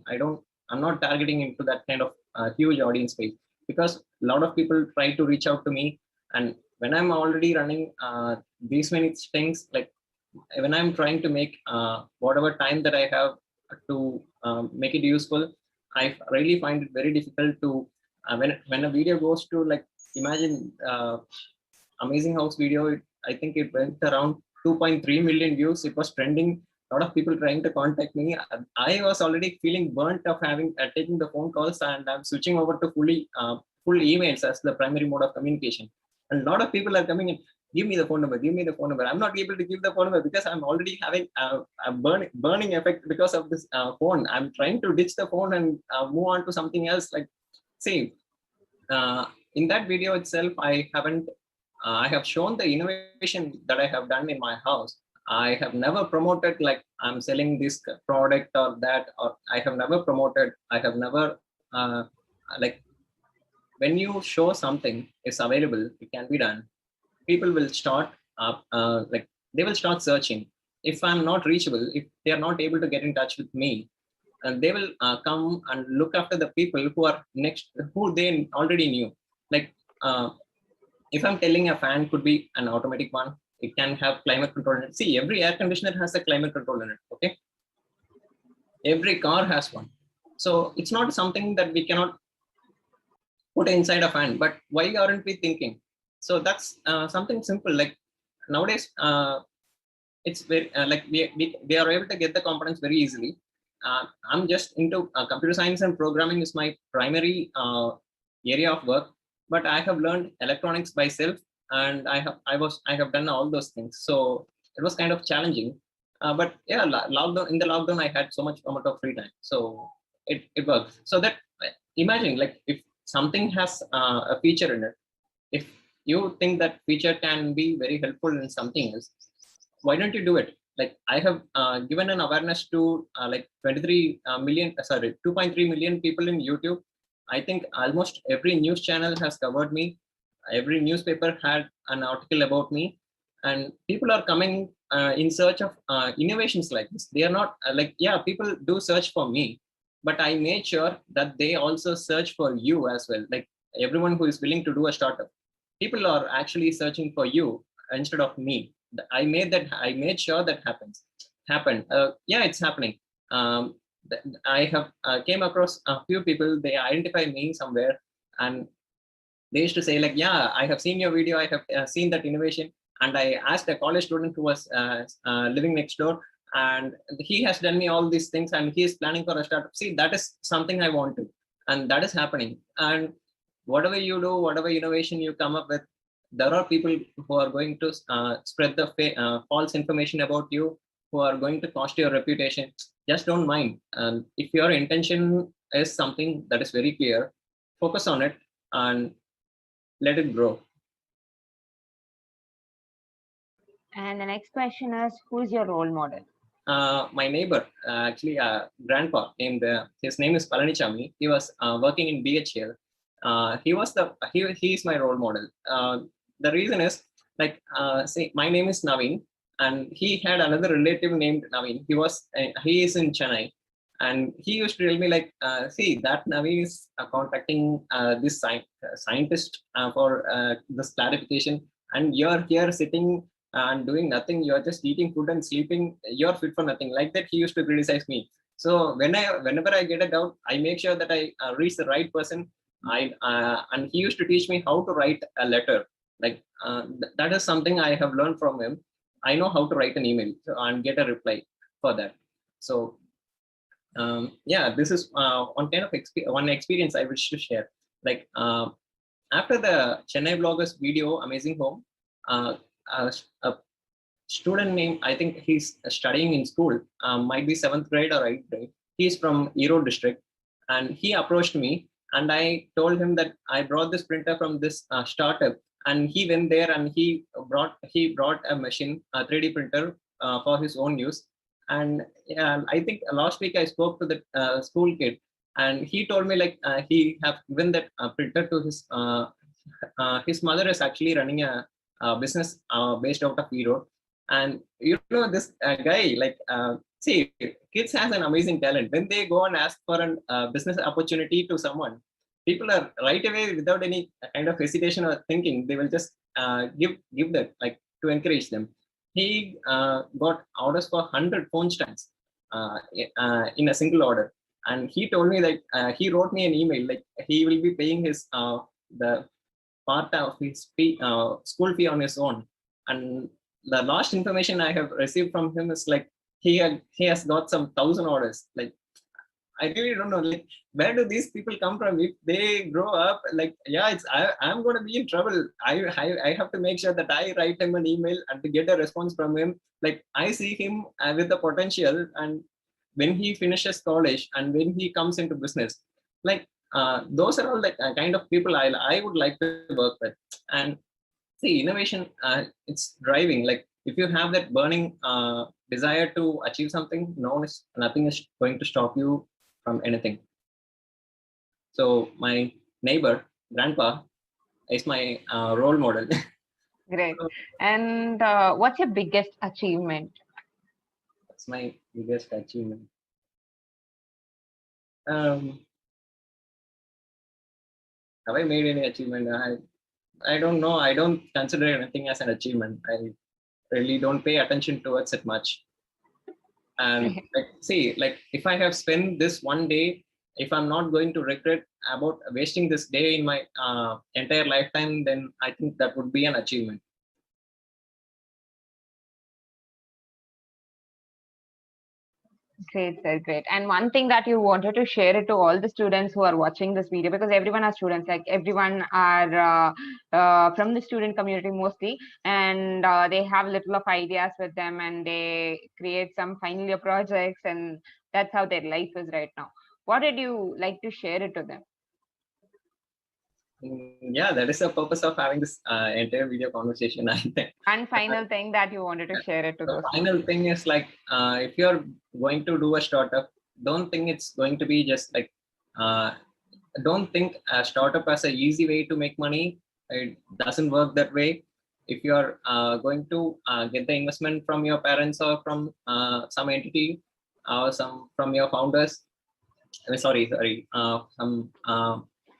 I'm not targeting into that kind of huge audience space, because a lot of people try to reach out to me, and when I'm already running these many things, like when I'm trying to make whatever time that I have to make it useful, I really find it very difficult to when a video goes to, like, imagine Amazing House video, I think it went around 2.3 million views. It was trending. A lot of people trying to contact me. I was already feeling burnt of having taking the phone calls, and I'm switching over to full emails as the primary mode of communication. And a lot of people are coming in, give me the phone number, give me the phone number. I'm not able to give the phone number because I'm already having a burning effect because of this phone. I'm trying to ditch the phone and move on to something else. Like, see, in that video itself, I have shown the innovation that I have done in my house. I have never promoted like I'm selling this product or that, or I have never promoted. I have never like, when you show something is available, it can be done, people will start like they will start searching. If I'm not reachable, if they are not able to get in touch with me, and they will come and look after the people who are next, who they already knew. Like if I'm telling a fan could be an automatic one, it can have climate control in it. See, every air conditioner has a climate control in it. Okay, every car has one. So it's not something that we cannot put inside a fan. But why aren't we thinking? So that's something simple. Like nowadays, it's very like we are able to get the components very easily. I'm just into computer science, and programming is my primary area of work. But I have learned electronics by self, and I have done all those things. So it was kind of challenging. But yeah, in the lockdown, I had so much amount of free time. So it worked. So that, imagine, like, if something has a feature in it, if you think that feature can be very helpful in something else, why don't you do it? Like I have given an awareness to like 23 million, 2.3 million people in YouTube. I think almost every news channel has covered me. Every newspaper had an article about me, and people are coming in search of innovations like this. They are not like, yeah, people do search for me, but I made sure that they also search for you as well. Like everyone who is willing to do a startup, people are actually searching for you instead of me. I made sure that happened. Yeah, it's happening. um, I have came across a few people. They identify me somewhere, and they used to say like, yeah, I have seen your video, I have seen that innovation. And I asked a college student who was living next door, and he has done me all these things, and he is planning for a startup. See, that is something I want to, and that is happening. And whatever you do, whatever innovation you come up with, there are people who are going to spread the false information about you, who are going to cost your reputation. Just don't mind. And if your intention is something that is very clear, focus on it and let it grow. And the next question is, who's your role model? My neighbor, actually, grandpa named, his name is Palanichami. He was working in BHL. He is my role model. The reason is like, see, my name is Naveen, and he had another relative named Naveen. He is in Chennai, and he used to tell me like, see, that Naveen is contacting this scientist for this clarification, and you're here sitting and doing nothing. You're just eating food and sleeping. You're fit for nothing. Like that, he used to criticize me. So whenever I get a doubt, I make sure that I reach the right person. And he used to teach me how to write a letter. Like that is something I have learned from him. I know how to write an email and get a reply for that. So yeah, this is one kind of one experience I wish to share. Like after the Chennai bloggers video, Amazing Home, a student name, I think he's studying in school, might be 7th grade or 8th grade. He's from Erode district, and he approached me, and I told him that I brought this printer from this startup, and he went there and he brought a machine, a 3D printer for his own use. And I think last week I spoke to the school kid, and he told me like he have given that printer to his mother is actually running a business based out of Erode. And you know, this guy, like, see, kids has an amazing talent. When they go and ask for a business opportunity to someone, people are right away, without any kind of hesitation or thinking, they will just give that, like, to encourage them. He got orders for 100 phone stands in a single order. And he told me that he wrote me an email, like he will be paying his the part of his school fee on his own. And the last information I have received from him is like he has got some 1,000 orders. Like, I really don't know, like, where do these people come from? If they grow up, like, yeah, I'm going to be in trouble. I have to make sure that I write him an email and to get a response from him. Like, I see him with the potential, and when he finishes college and when he comes into business, like, those are all the kind of people I would like to work with. And see, innovation, it's driving. Like, if you have that burning desire to achieve something, nothing is going to stop you from anything. So my neighbor, grandpa, is my role model. Great. And what's your biggest achievement? That's my biggest achievement. Have I made any achievement? I don't know. I don't consider anything as an achievement. I really don't pay attention towards it much. And like, see, like, if I have spent this one day, if I'm not going to regret about wasting this day in my entire lifetime, then I think that would be an achievement. Great, sir, great. And one thing that you wanted to share it to all the students who are watching this video, because everyone are students, like everyone are from the student community mostly, and they have little of ideas with them, and they create some final year projects, and that's how their life is right now. What did you like to share it to them? Yeah, that is the purpose of having this entire video conversation, I think. And final thing that you wanted to share it to The those final thing is like, if you're going to do a startup, don't think it's going to be just like, don't think a startup as an easy way to make money. It doesn't work that way. If you're going to get the investment from your parents or from some entity or some from your founders, some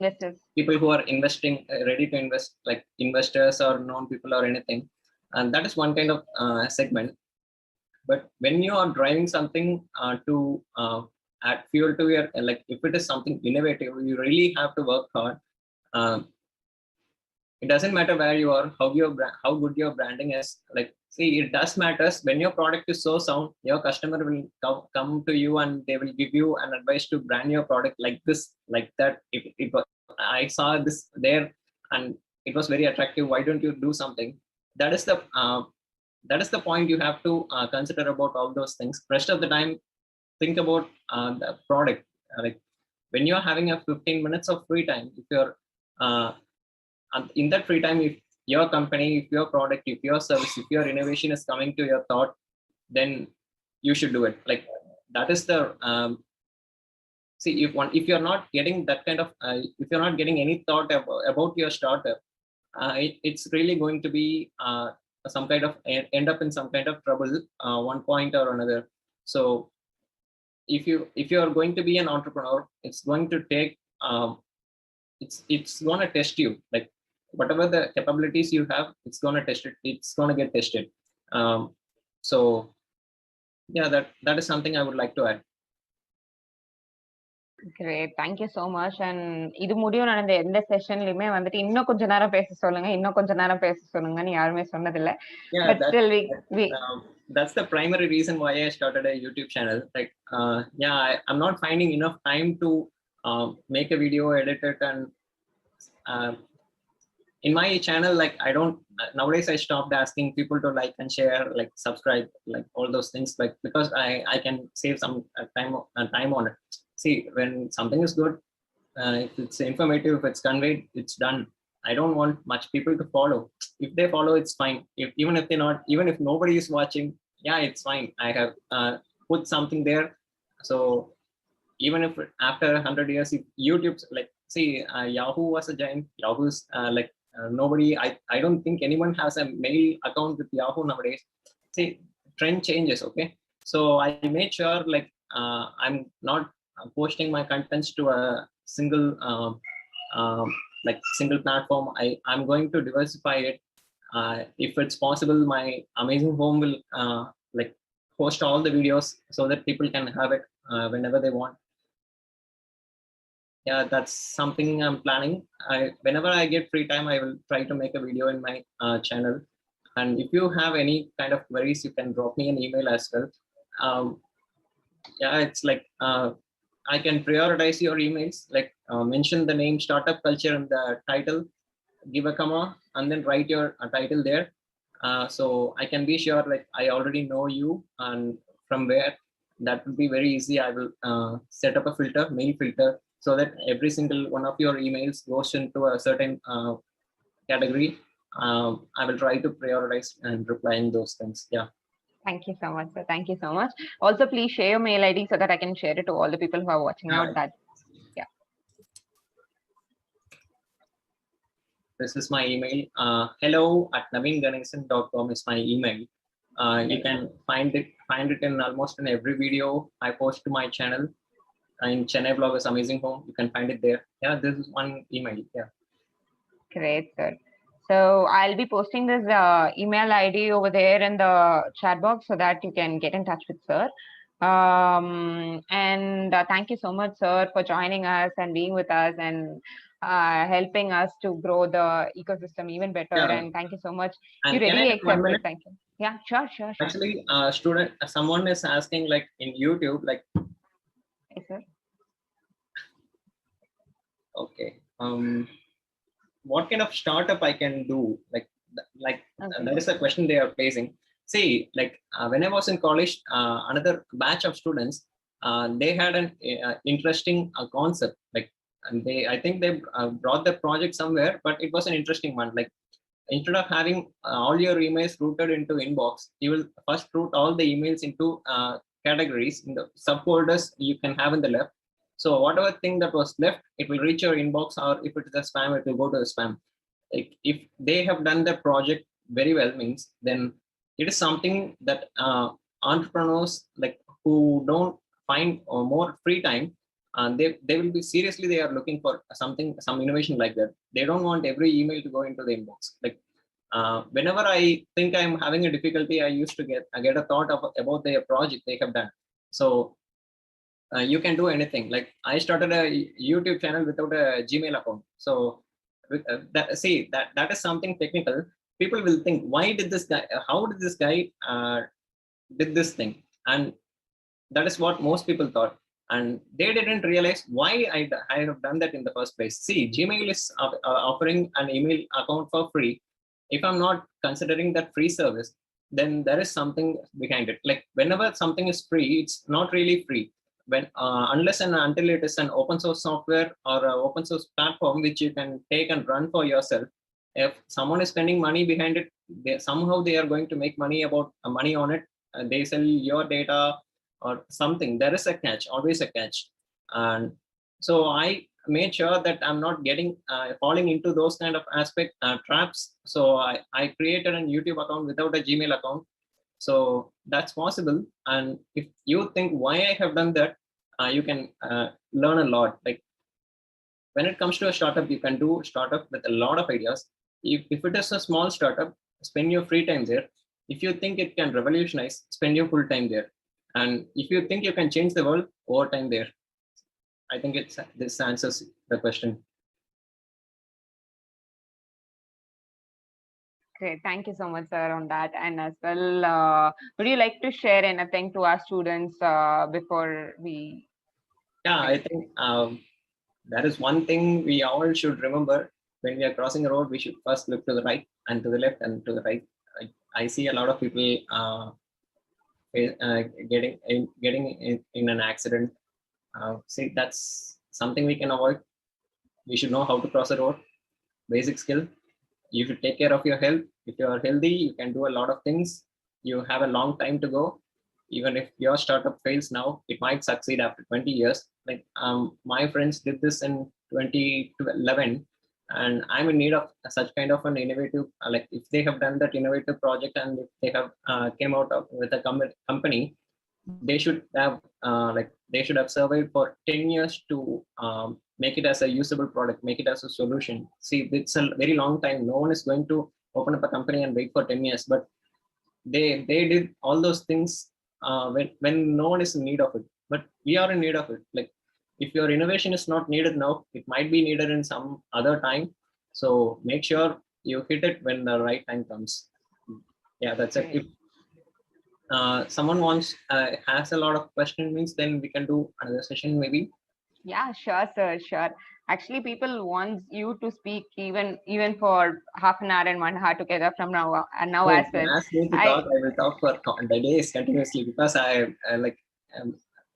investors. people who are investing, ready to invest, like investors or known people or anything, and that is one kind of segment. But when you are driving something to add fuel to your, like if it is something innovative, you really have to work hard. um, it doesn't matter where you are, how good your branding is. Like, see, it does matters when your product is so sound, your customer will come to you and they will give you an advice to brand your product like this, like that. If I saw this there and it was very attractive, why don't you do something? That is the point you have to consider about all those things. Rest of the time, think about the product. Like when you're having a 15 minutes of free time, if you're and in that free time, if your company, if your product, if your service, if your innovation is coming to your thought, then you should do it. Like that is the see, if you're not getting that kind of if you're not getting any thought about your startup, it's really going to be some kind of end up in some kind of trouble one point or another. So if you are going to be an entrepreneur, it's going to take it's going to test you. Like whatever the capabilities you have, it's going to test it, it's going to get tested. So yeah, that is something I would like to add. Great, thank you so much. And இது முடியும் நடந்த எந்த செஷன்லயுமே வந்துட்டு இன்னும் கொஞ்ச நேரம் பேச சொல்லுங்க, இன்னும் கொஞ்ச நேரம் பேச சொல்லுங்கன்னு யாருமே சொன்னதில்லை. But still that's the primary reason why I started a YouTube channel. Like yeah, I'm not finding enough time to make a video, edit it, and in my channel, like I don't nowadays, I stopped asking people to like and share, like subscribe, like all those things, like because I can save some time on it. See, when something is good, if it's informative, if it's conveyed, it's done. I don't want much people to follow. If they follow, it's fine. Even if they're not, even if nobody is watching, yeah, it's fine. I have put something there. So even if after 100 years, if YouTube's like, see, Yahoo was a giant. Yahoo's like nobody, I don't think anyone has a mail account with Yahoo nowadays. See, trend changes. Okay, so I made sure like I'm not posting my contents to a single like single platform. I'm going to diversify it. If it's possible, my Amazing Home will like post all the videos so that people can have it whenever they want. Yeah, that's something I'm planning. Whenever I get free time, I will try to make a video in my channel. And if you have any kind of queries, you can drop me an email as well. Yeah, it's like I can prioritize your emails, like mention the name Startup Culture in the title, give a comma, and then write your title there. So I can be sure like I already know you and from where. That will be very easy. I will set up a filter, mail filter, so that every single one of your emails goes into a certain category. I will try to prioritize and replying those things. Yeah. Thank you so much, sir. Thank you so much. Also, please share your mail ID so that I can share it to all the people who are watching out. That yeah. This is my email. hello@naveenganesan.com is my email. You can find it in almost in every video I post to my channel. In Chennai Bloggers Amazing Home, you can find it there. Yeah, this is one email. Yeah. Great, sir. So I'll be posting this email ID over there in the chat box so that you can get in touch with sir. And thank you so much, sir, for joining us and being with us and helping us to grow the ecosystem even better. Yeah. And thank you so much. And you really accepted. Thank you. Yeah, sure. Actually, someone is asking like in YouTube, like. Yes, sir. Okay. What kind of startup I can do? Like okay. That is the question they are facing. See, like when I was in college, another batch of students, they had an interesting concept. Like and I think they brought the project somewhere, but it was an interesting one. Like, instead of having all your emails routed into inbox, you will first route all the emails into categories in the subfolders you can have in the left. So whatever thing that was left, it will reach your inbox, or if it is a spam, it will go to the spam. Like, if they have done the project very well, means then it is something that entrepreneurs, like, who don't find more free time, and they will be seriously, they are looking for something, some innovation like that. They don't want every email to go into the inbox. Like, whenever I think I'm having a difficulty, I used to get a thought about the project they have done. So you can do anything. Like, I started a YouTube channel without a Gmail account. So that is something technical. People will think, why did this guy? How did this guy did this thing? And that is what most people thought, and they didn't realize why I have done that in the first place. See, Gmail is offering an email account for free. If I'm not considering that free service, then there is something behind it. Like, whenever something is free, it's not really free. When unless and until it is an open source software or an open source platform which you can take and run for yourself, if someone is spending money behind it, somehow they are going to make money on it. They sell your data or something. There is a catch, always a catch. And so I made sure that I'm not getting falling into those kind of traps. So I created a YouTube account without a Gmail account. So that's possible. And if you think why I have done that, you can learn a lot. Like, when it comes to a startup, you can do startup with a lot of ideas. If it is a small startup, spend your free time there. If you think it can revolutionize, spend your full time there. And if you think you can change the world, over time there. I think this answers the question. Great. Thank you so much, sir, on that. And as well, would you like to share anything to our students before we? Yeah, I think that is one thing we all should remember. When we are crossing a road, we should first look to the right and to the left and to the right. I see a lot of people getting in an accident. See, that's something we can avoid. We should know how to cross a road. Basic skill. You should take care of your health. If you are healthy, you can do a lot of things. You have a long time to go. Even if your startup fails now, it might succeed after 20 years. Like, my friends did this in 2011, and I'm in need of such kind of an innovative, like, if they have done that innovative project and if they have came out with a company, they should have survived for 10 years to make it as a usable product, make it as a solution. See, it's a very long time. No one is going to open up a company and wait for 10 years, but they did all those things when no one is in need of it. But we are in need of it. Like, if your innovation is not needed now, it might be needed in some other time. So make sure you hit it when the right time comes. Yeah, that's it. If someone has a lot of questions, means then we can do another session maybe. Yeah, sure, sir, sure. Actually, people want you to speak even for half an hour and 1 hour together from now and now as well. Ask me to talk, I will talk for the days continuously, because I like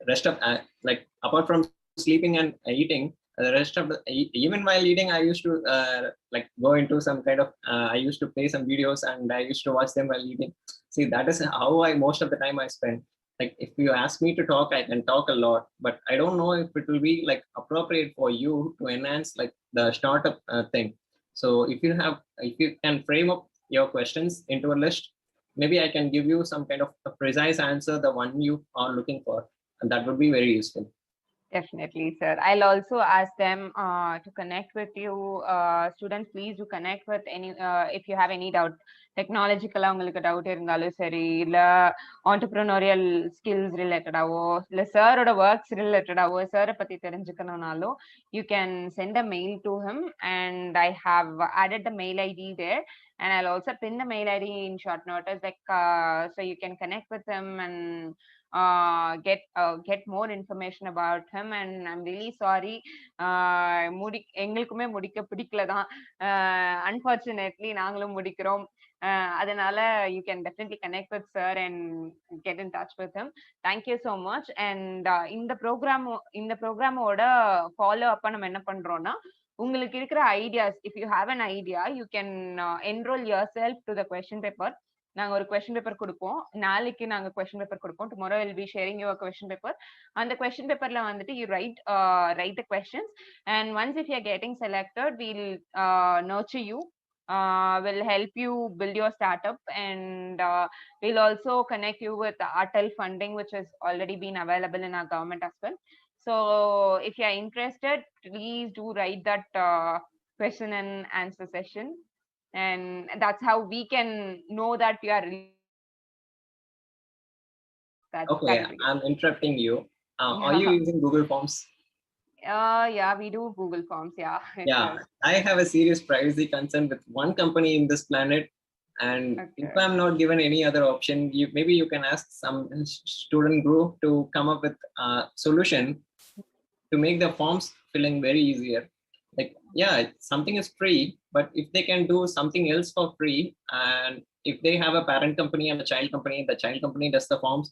rest of like, apart from sleeping and eating, the rest of even while eating, I used to like go into some kind of I used to play some videos and I used to watch them while eating. See, that is how most of the time I spend. Like, if you ask me to talk, I can talk a lot, but I don't know if it will be like appropriate for you to enhance like the startup thing. So if you can frame up your questions into a list, maybe I can give you some kind of a precise answer, the one you are looking for, and that would be very useful. Definitely, sir. I'll also ask them to connect with you. Students, please do connect with any, if you have any doubt, technological உங்களுக்கு doubt இருந்தாலும் சரி, இல்ல entrepreneurial skills related-ஆவோ, இல்ல sir-ஓட works related-ஆவோ, sir-அ பத்தி தெரிஞ்சுக்கணும்னாலும், you can send a mail to him, and I have added the mail ID there, and I'll also pin the mail ID in short notice, like, so you can connect with him and get more information about him. And I'm really sorry, எங்களுக்குமே முடிக்க பிடிக்கல தான், unfortunately நாங்களும் முடிக்கிறோம். Adanala, you can definitely connect with sir and get in touch with him. Thank you so much. And in the program oda follow up நம்ம என்ன பண்றோம்னா, உங்களுக்கு இருக்கிற ideas, if you have an idea, you can enroll yourself to the question paper. நாங்க ஒரு question paper கொடுப்போம். நாளைக்கு நாங்க கொஸ்டின் பேப்பர் கொடுப்போம். Tomorrow will be sharing your question paper. அந்த கொஸ்டின் பேப்பர்ல வந்துட்டு you right the questions, and once if you are getting selected, will nurture you, will help you build your startup, and we'll also connect you with the Atal funding, which has already been available in our government as well. So if you are interested, please do write that question and answer session, and that's how we can know that you are really. Okay, I'm interrupting you. Are you using Google Forms? Yeah, we do Google Forms. Yeah. Yeah, I have a serious privacy concern with one company in this planet, and if I'm not given any other option, maybe you can ask some student group to come up with a solution to make the forms filling very easier. Like, yeah, something is free, but if they can do something else for free, and if they have a parent company and a child company, the child company does the forms.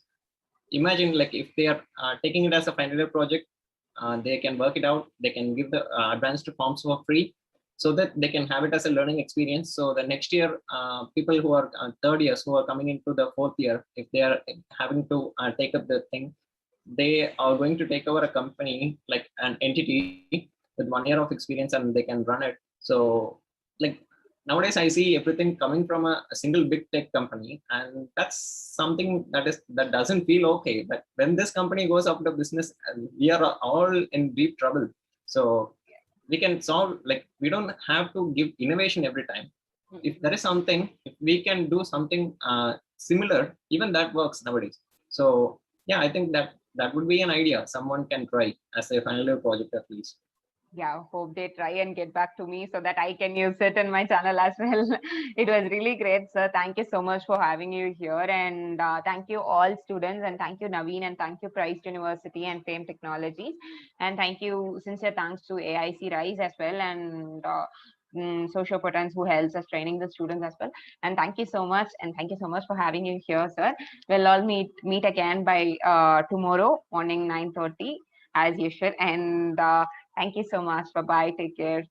Imagine, like, if they are taking it as a final year project, they can work it out, they can give the advanced forms for free, so that they can have it as a learning experience. So the next year, people who are third years, who are coming into the fourth year, if they are having to take up the thing, they are going to take over a company, like an entity with 1 year of experience, and they can run it. So, like, nowadays I see everything coming from a single big tech company, and that's something that doesn't feel okay. But when this company goes out of business, we are all in deep trouble. So we can solve, like, we don't have to give innovation every time. If there is something, if we can do something similar, even that works nowadays. So yeah, I think that would be an idea someone can try as a final year project at least. Yeah, hope they try and get back to me so that I can use it in my channel as well. It was really great, sir. Thank you so much for having you here, and thank you all students, and thank you Naveen, and thank you Christ University and Fame Technologies, and thank you, sincere thanks to AIC Rise as well, and Sociopotence, who helps us training the students as well. And thank you so much, and thank you so much for having you here, sir. We'll all meet again by tomorrow morning 9:30 as usual, and thank you so much. Bye-bye. Take care.